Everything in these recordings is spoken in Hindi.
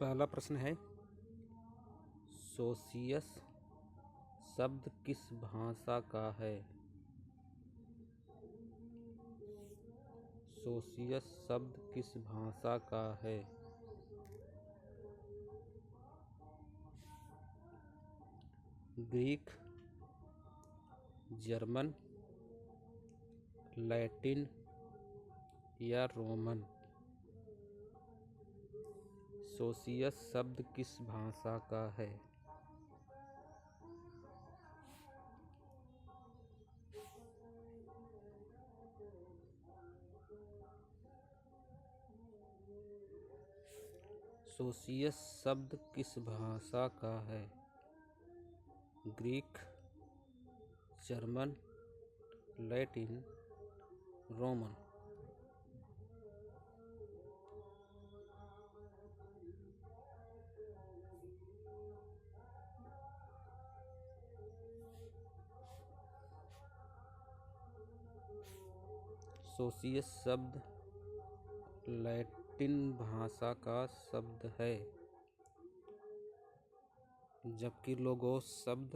पहला प्रश्न है, सोशियस शब्द किस भाषा का है? सोशियस शब्द किस भाषा का है? ग्रीक, जर्मन, लैटिन या रोमन? सोशियस शब्द किस भाषा का है? सोशियस शब्द किस भाषा का है? Greek, German, Latin, Roman? सोशियस शब्द लैटिन भाषा का शब्द है, जबकि लोगोस शब्द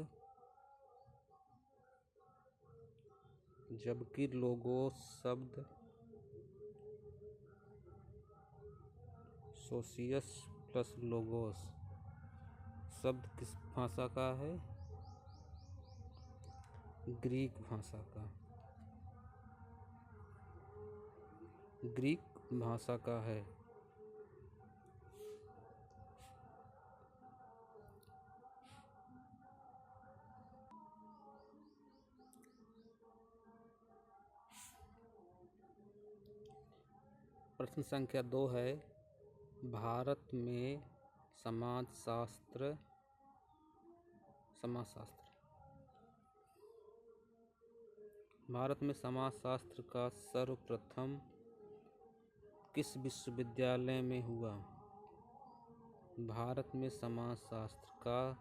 सोशियस प्लस लोगोस शब्द किस भाषा का है? ग्रीक भाषा का। ग्रीक भाषा का है। प्रश्न संख्या 2 है, भारत में समाजशास्त्र का सर्वप्रथम किस विश्वविद्यालय में हुआ? भारत में समाजशास्त्र का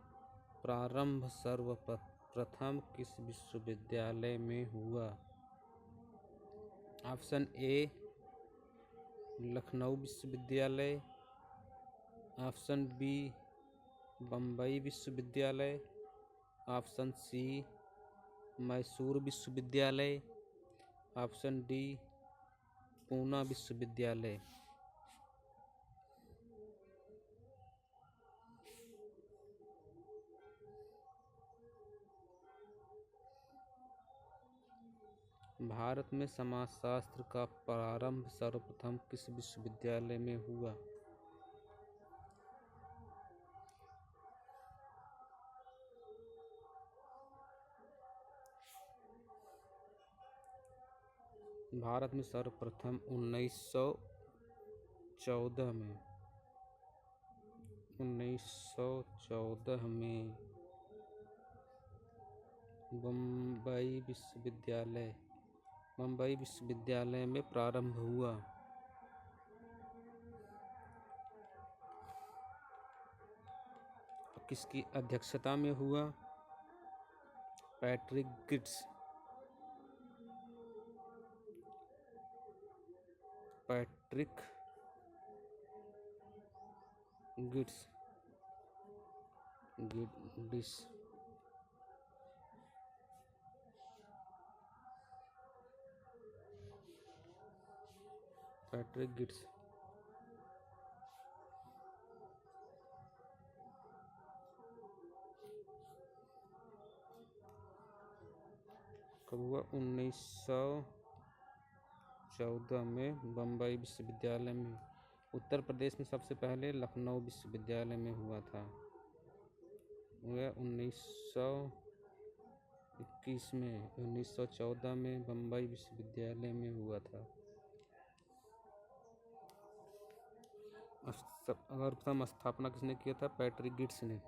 प्रारंभ सर्वप्रथम किस विश्वविद्यालय में हुआ? ऑप्शन ए लखनऊ विश्वविद्यालय, ऑप्शन बी बम्बई विश्वविद्यालय, ऑप्शन सी मैसूर विश्वविद्यालय, ऑप्शन डी पूना विश्वविद्यालय। भारत में समाजशास्त्र का प्रारंभ सर्वप्रथम किस विश्वविद्यालय में हुआ? भारत में सर्वप्रथम 1914 में बम्बई विश्वविद्यालय में प्रारंभ हुआ। किसकी अध्यक्षता में हुआ? पैट्रिक गिट्स पैट्रिक गिट्स कब हुआ? 1914 में बम्बई विश्वविद्यालय में। उत्तर प्रदेश में सबसे पहले लखनऊ विश्वविद्यालय में हुआ था। वह 1921 में। 1914 में बम्बई विश्वविद्यालय में हुआ था। सर्वप्रथम स्थापना किसने किया था? पैट्रिक गिट्स ने।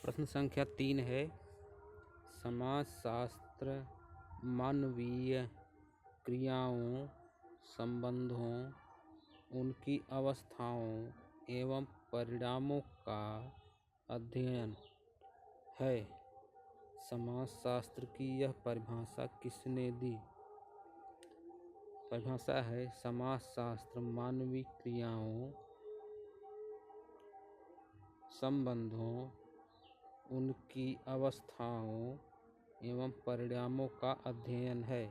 प्रश्न संख्या 3 है, समाजशास्त्र मानवीय क्रियाओं, संबंधों उनकी अवस्थाओं एवं परिणामों का अध्ययन है। समाजशास्त्र की यह परिभाषा किसने दी? परिभाषा है समाजशास्त्र मानवीय क्रियाओं, संबंधों, उनकी अवस्थाओं एवं परिणामों का अध्ययन है।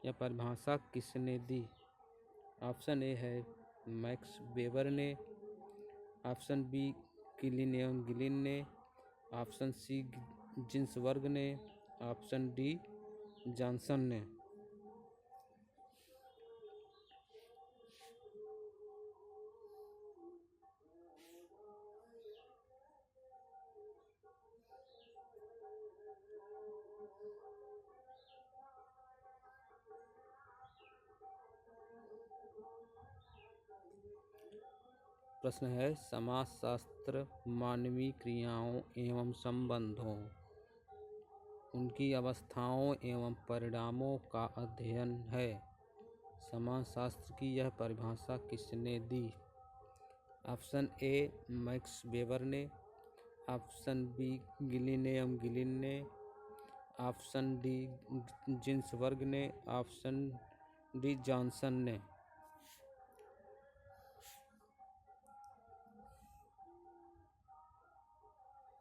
यह परिभाषा किसने दी? ऑप्शन ए है मैक्स वेबर ने, ऑप्शन बी किलिन एवं गिलिन ने, ऑप्शन सी जिन्सबर्ग ने, ऑप्शन डी जॉनसन ने। प्रश्न है समाजशास्त्र मानवीय क्रियाओं एवं संबंधों, उनकी अवस्थाओं एवं परिणामों का अध्ययन है। समाजशास्त्र की यह परिभाषा किसने दी? ऑप्शन ए मैक्स वेबर ने, ऑप्शन बी गिलिन एवं गिलिन ने, ऑप्शन डी जिन्सबर्ग ने, ऑप्शन डी जॉनसन ने।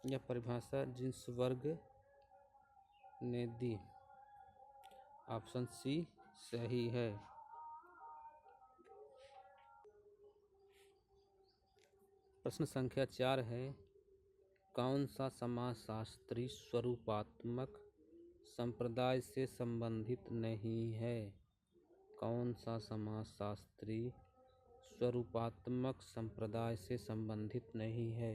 यह परिभाषा जिन्सबर्ग ने दी। ऑप्शन सी सही है। प्रश्न संख्या 4 है, कौन सा समाजशास्त्री स्वरूपात्मक संप्रदाय से संबंधित नहीं है? कौन सा समाजशास्त्री स्वरूपात्मक संप्रदाय से संबंधित नहीं है?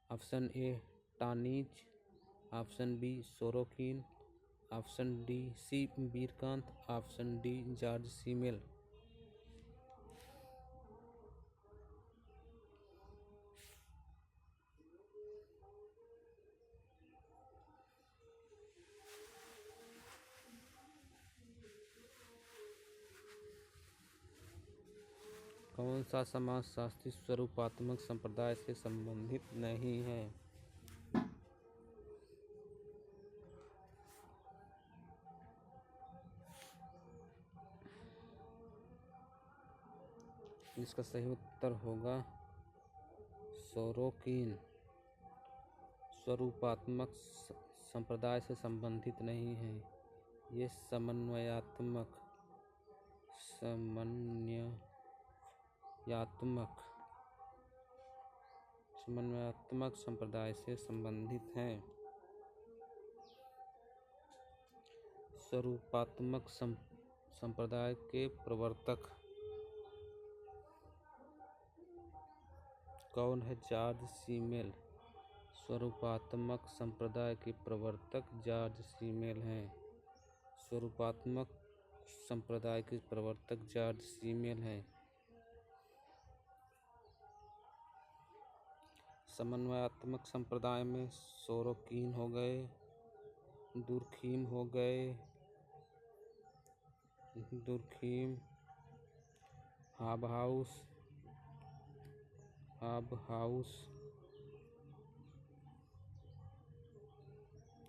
Option A Tonnies, option B Sorokin, option D C Vierkandt, option D George Simmel. कौन सा समाजशास्त्री स्वरूपात्मक संप्रदाय से संबंधित नहीं है? इसका सही उत्तर होगा सोरोकिन। स्वरूपात्मक संप्रदाय से संबंधित नहीं है। ये समन्वयात्मक संप्रदाय से संबंधित हैं। स्वरूपात्मक संप्रदाय के प्रवर्तक कौन है? जॉर्ज सीमेल। स्वरूपात्मक संप्रदाय के प्रवर्तक जॉर्ज सीमेल हैं। स्वरूपात्मक संप्रदाय के प्रवर्तक जॉर्ज सीमेल हैं। समन्वयात्मक संप्रदाय में सोरोकिन हो गए, दुर्खीम हो गए, हाबहाउस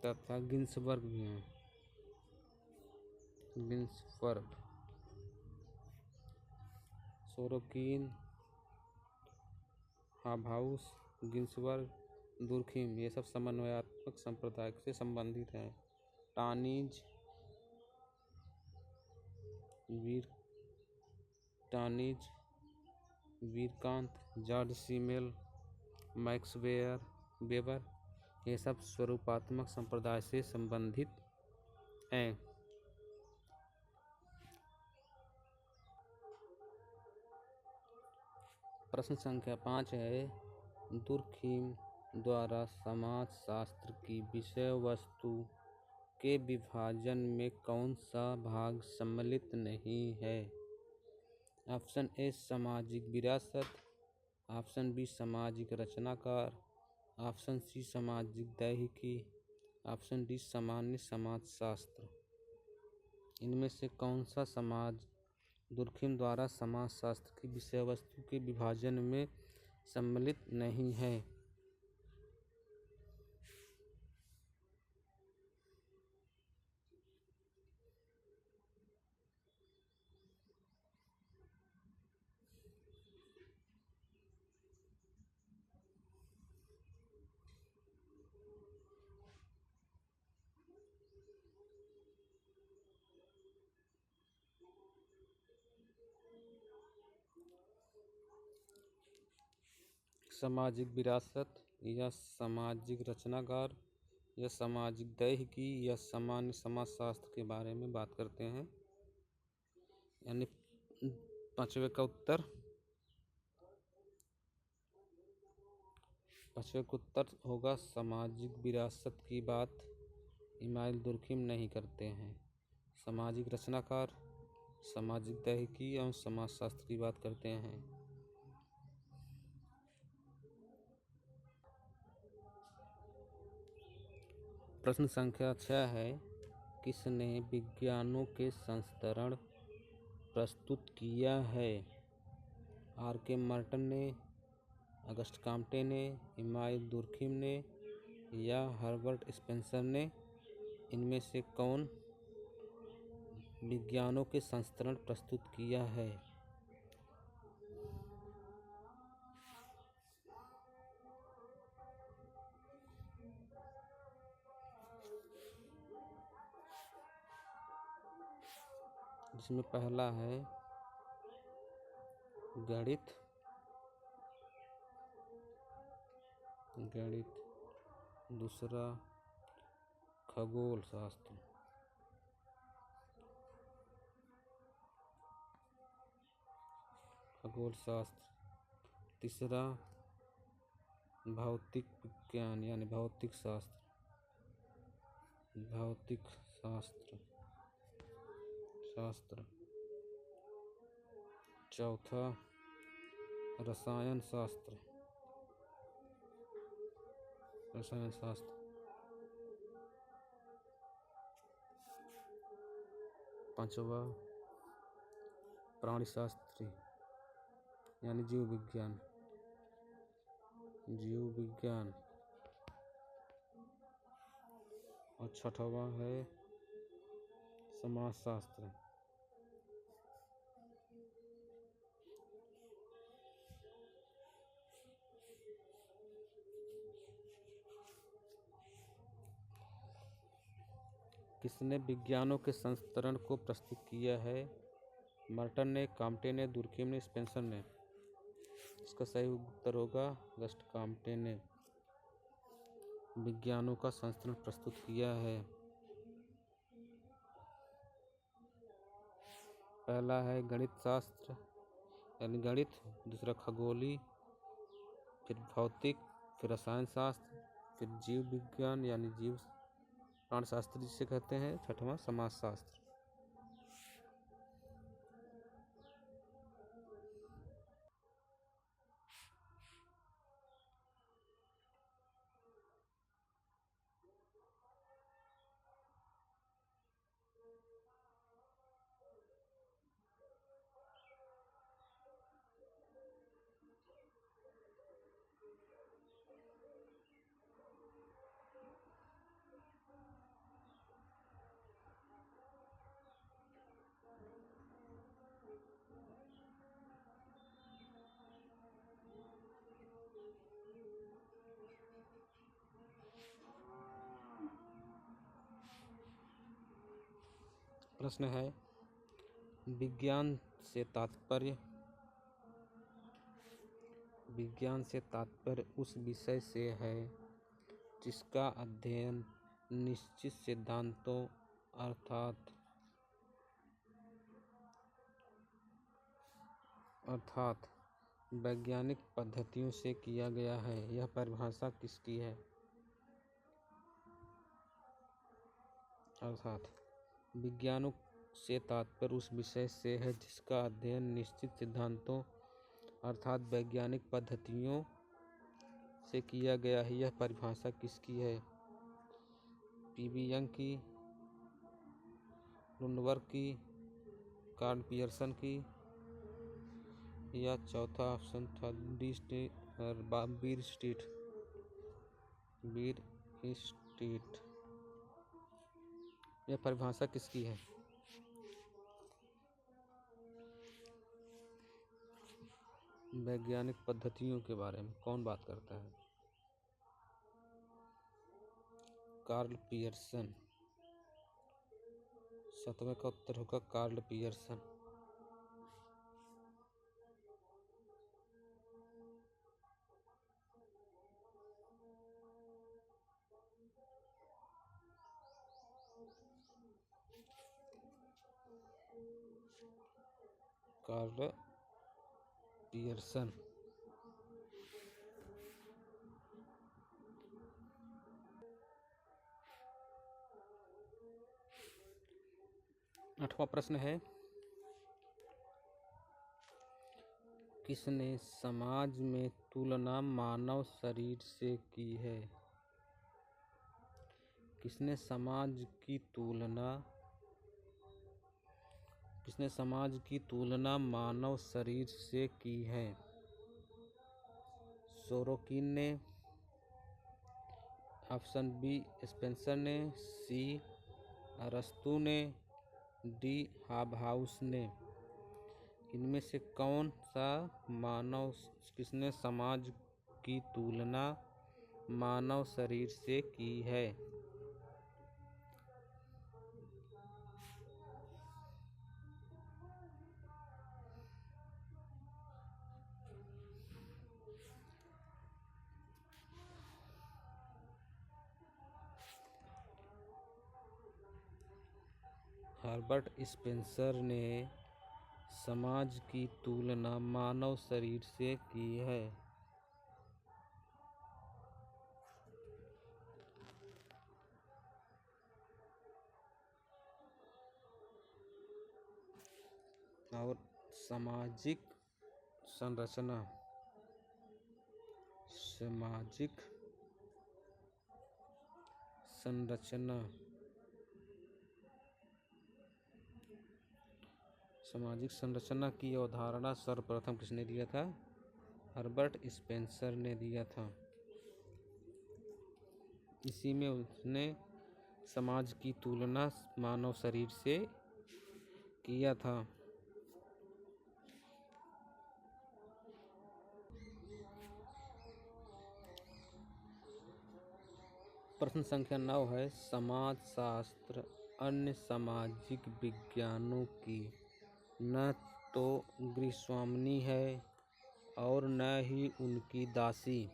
तथा गिन्सबर्ग भी हैं। गिन्सबर्ग, सोरोकिन, हाबहाउस, गिन्सबर्ग, दुर्खीम, ये सब समन्वयात्मक संप्रदाय से संबंधित हैं। टानीज, वीरकांत, जॉर्ज सीमेल, मैक्स वेबर, ये सब स्वरूपात्मक संप्रदाय से संबंधित हैं। प्रश्न संख्या 5 है, दुर्खीम द्वारा समाजशास्त्र की विषय वस्तु के विभाजन में कौन सा भाग सम्मिलित नहीं है? ऑप्शन ए सामाजिक विरासत, ऑप्शन बी सामाजिक रचनाकार, ऑप्शन सी सामाजिक दैहिकी, ऑप्शन डी सामान्य समाजशास्त्र। इनमें से कौन सा समाज दुर्खिम द्वारा समाजशास्त्र की विषय वस्तु के विभाजन में सम्मिलित नहीं है। सामाजिक विरासत या सामाजिक रचनाकार या सामाजिक दैहिकी या सामान्य समाजशास्त्र के बारे में बात करते हैं। यानी पांचवे का उत्तर होगा सामाजिक विरासत की बात इमाइल दुर्खिम नहीं करते हैं। सामाजिक रचनाकार, सामाजिक दैहिकी एवं समाजशास्त्र की बात करते हैं। प्रश्न संख्या 6 है, किसने विज्ञानों के संस्तरण प्रस्तुत किया है? आर.के. मार्टन ने, अगस्ट काम्टे ने, इमाइल दुर्खिम ने या हर्बर्ट स्पेंसर ने? इनमें से कौन विज्ञानों के संस्तरण प्रस्तुत किया है? जिसमें पहला है गणित, दूसरा खगोल शास्त्र, तीसरा भौतिक विज्ञान यानी भौतिक शास्त्र, चौथा रसायन शास्त्र, पांचवा प्राणी शास्त्री यानी जीव विज्ञान और छठवा है समाजशास्त्र। किसने विज्ञानों के संस्तरण को प्रस्तुत किया है? मार्टन ने, काम्टे ने, दुर्खिम ने, स्पेंसर ने? इसका सही उत्तर होगा अगस्ट काम्टे ने विज्ञानों का संस्तरण प्रस्तुत किया है। पहला है गणित शास्त्र यानी गणित, दूसरा खगोली, फिर भौतिक, फिर रसायन शास्त्र, फिर जीव विज्ञान यानी जीव प्राणशास्त्र जिसे कहते हैं, छठवां समाजशास्त्र। प्रश्न है, विज्ञान से तात्पर्य उस विषय से है जिसका अध्ययन निश्चित सिद्धांतों अर्थात वैज्ञानिक पद्धतियों से किया गया है। यह परिभाषा किसकी है? अर्थात विज्ञानों से तात्पर्य उस विषय से है जिसका अध्ययन निश्चित सिद्धांतों अर्थात वैज्ञानिक पद्धतियों से किया गया है। यह परिभाषा किसकी है? पी.वी. यंग की, लुंडबर्ग की, कार्ल पियर्सन की, या चौथा ऑप्शन था बीर स्ट्रीट। बीर स्ट्रीट। यह परिभाषा किसकी है? वैज्ञानिक पद्धतियों के बारे में कौन बात करता है? Karl Pearson. 7वें का उत्तर होगा कार्ल पियर्सन। Karl Pearson. आठवां प्रश्न है, किसने समाज में तुलना मानव शरीर से की है? किसने समाज की तुलना मानव शरीर से की है? सोरोकिन ने, ऑप्शन बी स्पेंसर ने, सी अरस्तू ने, डी हाबहाउस ने। इनमें से कौन सा किसने समाज की तुलना मानव शरीर से की है? हर्बर्ट स्पेंसर ने समाज की तुलना मानव शरीर से की है। और सामाजिक संरचना की अवधारणा सर्वप्रथम किसने दिया था? हर्बर्ट स्पेंसर ने दिया था। इसी में उसने समाज की तुलना मानव शरीर से किया था। प्रश्न संख्या 9 है, समाजशास्त्र अन्य सामाजिक विज्ञानों की न तो गृहस्वामिनी है और न ही उनकी दासी,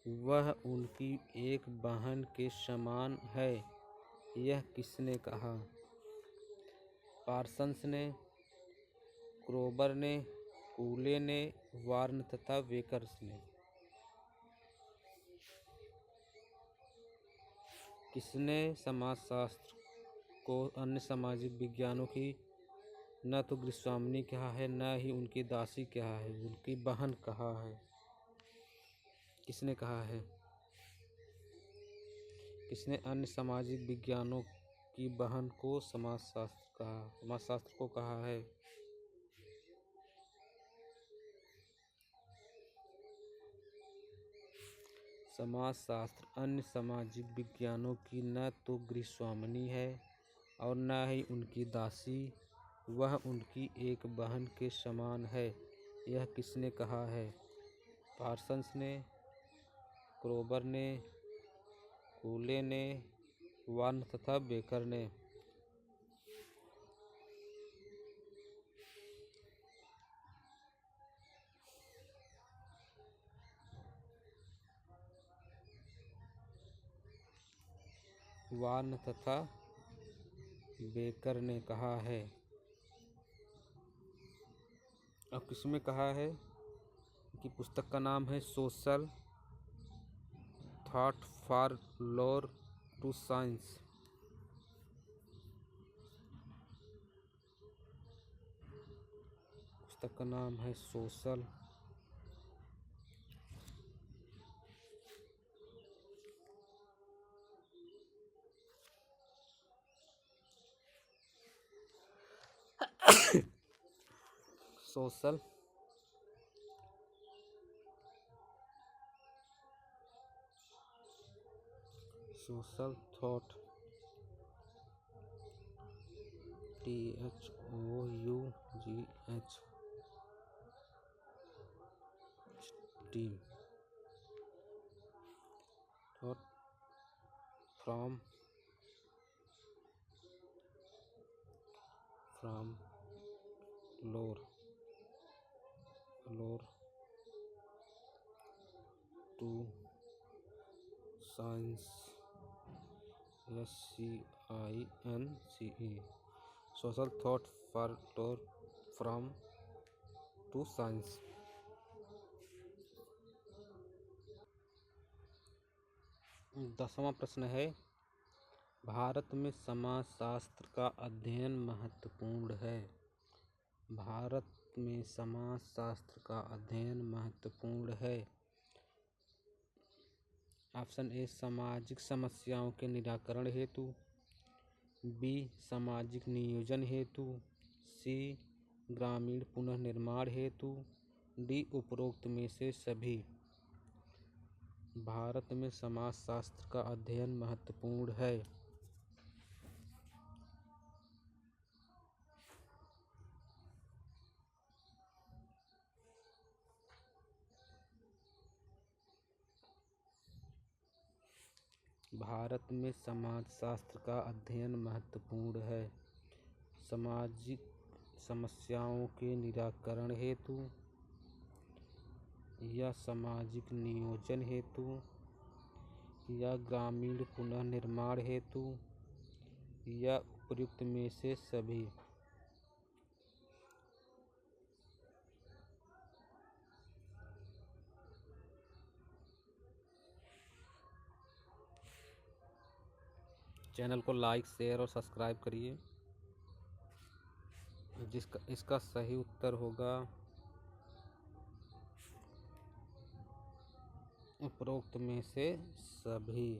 वह उनकी एक बहन के समान है। यह किसने कहा? पार्सन्स ने, क्रोबर ने, कूले ने, वार्न तथा वेकर्स ने। किसने समाजशास्त्र को अन्य सामाजिक विज्ञानों की न तो गृहस्वामिनी कहा है, न ही उनकी दासी कहा है, उनकी बहन कहा है? किसने कहा है? किसने अन्य सामाजिक विज्ञानों की बहन को समाजशास्त्र को कहा है? समाजशास्त्र अन्य सामाजिक विज्ञानों की न तो गृहस्वामिनी है और न ही उनकी दासी, वह उनकी एक बहन के समान है। यह किसने कहा है? पार्सन्स ने, क्रोबर ने, कूले ने, वार्न तथा बेकर ने। वार्न तथा बेकर ने कहा है। अब किसमें कहा है? कि पुस्तक का नाम है social thought for lore to science. पुस्तक का नाम है social social thought THOUGH team thought from lore to science SCINCE social thought for lore from to science. 10वां प्रश्न है, भारत में समाजशास्त्र का अध्ययन महत्वपूर्ण है। भारत में समाजशास्त्र का अध्ययन महत्वपूर्ण है। ऑप्शन ए सामाजिक समस्याओं के निराकरण हेतु, बी सामाजिक नियोजन हेतु, सी ग्रामीण पुनर्निर्माण हेतु, डी उपरोक्त में से सभी। भारत में समाजशास्त्र का अध्ययन महत्वपूर्ण है। भारत में समाजशास्त्र का अध्ययन महत्वपूर्ण है। सामाजिक समस्याओं के निराकरण हेतु या सामाजिक नियोजन हेतु या ग्रामीण पुनर्निर्माण हेतु या उपयुक्त में से सभी। चैनल को लाइक, शेयर और सब्सक्राइब करिए। इसका सही उत्तर होगा उपरोक्त में से सभी।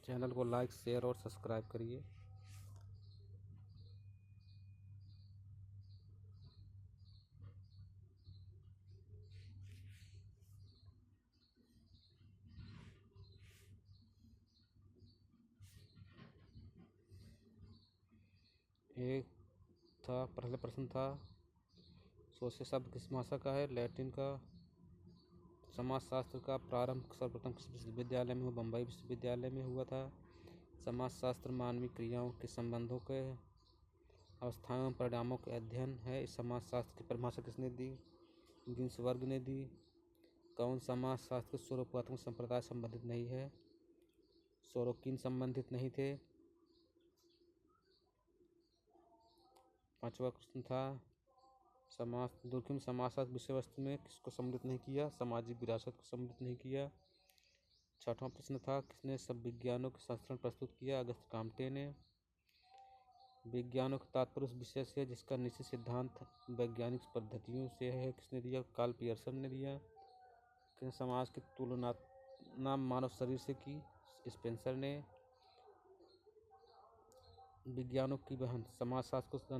चैनल को लाइक, शेयर और सब्सक्राइब करिए। एक था, पहला प्रश्न था सोचे शब्द किस भाषा का है? लैटिन का। समाजशास्त्र का प्रारंभ सर्वप्रथम किस विश्वविद्यालय में हुआ? बम्बई विश्वविद्यालय में हुआ था। समाजशास्त्र मानवीय क्रियाओं के संबंधों के अवस्थाओं एवं परिणामों के अध्ययन है। इस समाजशास्त्र की परिभाषा किसने दी? गिन्सबर्ग ने दी। कौन समाजशास्त्र के स्वरूपात्मक संप्रदाय संबंधित नहीं है? सोरोकिन संबंधित नहीं थे। 5वां प्रश्न था दुर्गम समाजशास्त्र विषय वस्तु में किसको सम्मिलित नहीं किया? सामाजिक विरासत को सम्मिलित नहीं किया। 6वां प्रश्न था किसने सब विज्ञानों के संस्करण प्रस्तुत किया? अगस्त काम्टे ने। विज्ञानों का तात्पर्य उस विषय से है जिसका निश्चित सिद्धांत वैज्ञानिक पद्धतियों से है, किसने दिया? कार्ल पियर्सन ने दिया। किसने समाज की तुलना मानव शरीर से की? स्पेंसर ने। विज्ञानों की बहन समाजशास्त्र को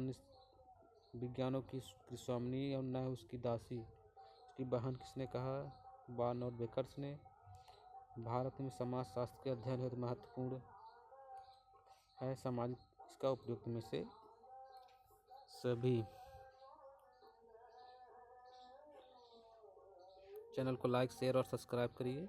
विज्ञानों की स्वामिनी और न उसकी दासी, उसकी बहन किसने कहा? बार्न और बेकर्स ने। भारत में समाजशास्त्र के अध्ययन हेतु महत्वपूर्ण है सामाजिक, इसका उपयुक्त में से सभी। चैनल को लाइक, शेयर और सब्सक्राइब करिए।